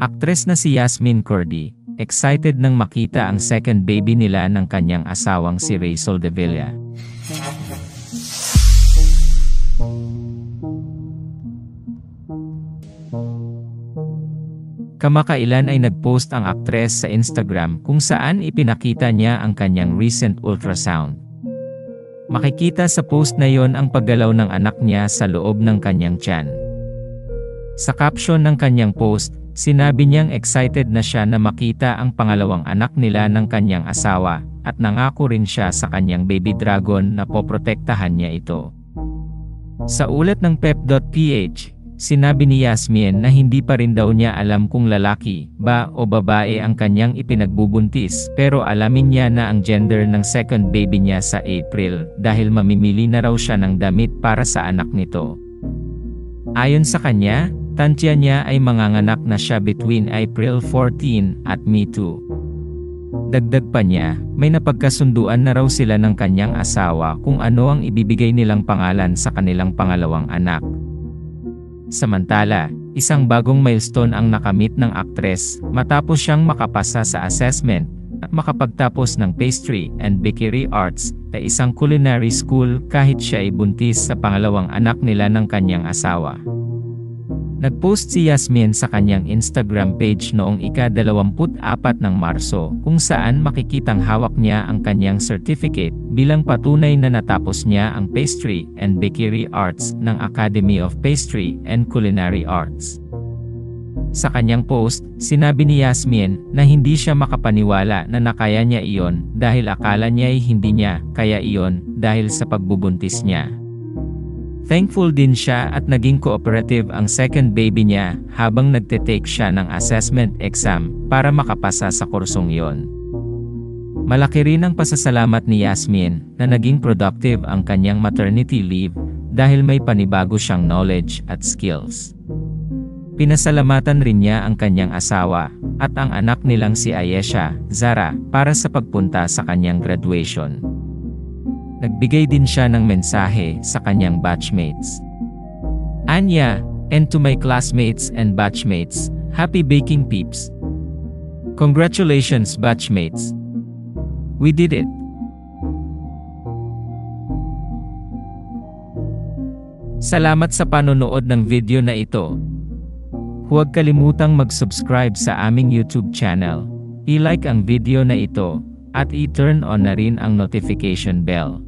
Aktres na si Yasmin Cordy, excited nang makita ang second baby nila ng kanyang asawang si Rachel De Villa. Kamakailan ay nagpost ang aktres sa Instagram kung saan ipinakita niya ang kanyang recent ultrasound. Makikita sa post na yon ang paggalaw ng anak niya sa loob ng kanyang tiyan. Sa caption ng kanyang post, sinabi niyang excited na siya na makita ang pangalawang anak nila ng kanyang asawa, at nangako rin siya sa kanyang baby dragon na poprotektahan niya ito. Sa ulat ng pep.ph, sinabi ni Yasmin na hindi pa rin daw niya alam kung lalaki ba o babae ang kanyang ipinagbubuntis, pero alamin niya na ang gender ng second baby niya sa April dahil mamimili na raw siya ng damit para sa anak nito. Ayon sa kanya, tansya niya ay manganganak na siya between April 14 at May 2. Dagdag pa niya, may napagkasunduan na raw sila ng kanyang asawa kung ano ang ibibigay nilang pangalan sa kanilang pangalawang anak. Samantala, isang bagong milestone ang nakamit ng aktres matapos siyang makapasa sa assessment at makapagtapos ng Pastry and Bakery Arts sa isang culinary school kahit siya ay buntis sa pangalawang anak nila ng kanyang asawa. Nagpost si Yasmin sa kanyang Instagram page noong ika-24 ng Marso kung saan makikitang hawak niya ang kanyang certificate bilang patunay na natapos niya ang Pastry and Bakery Arts ng Academy of Pastry and Culinary Arts. Sa kanyang post, sinabi ni Yasmin na hindi siya makapaniwala na nakaya niya iyon dahil akala niya ay hindi niya kaya iyon dahil sa pagbubuntis niya. Thankful din siya at naging cooperative ang second baby niya habang nagte-take siya ng assessment exam para makapasa sa kursong iyon. Malaki rin ang pasasalamat ni Yasmin na naging productive ang kanyang maternity leave dahil may panibago siyang knowledge at skills. Pinasalamatan rin niya ang kanyang asawa at ang anak nilang si Ayesha, Zara, para sa pagpunta sa kanyang graduation. Nagbigay din siya ng mensahe sa kanyang batchmates. Anya, and to my classmates and batchmates, happy baking peeps. Congratulations batchmates. We did it. Salamat sa panonood ng video na ito. Huwag kalimutang mag-subscribe sa aming YouTube channel, i-like ang video na ito, at i-turn on na rin ang notification bell.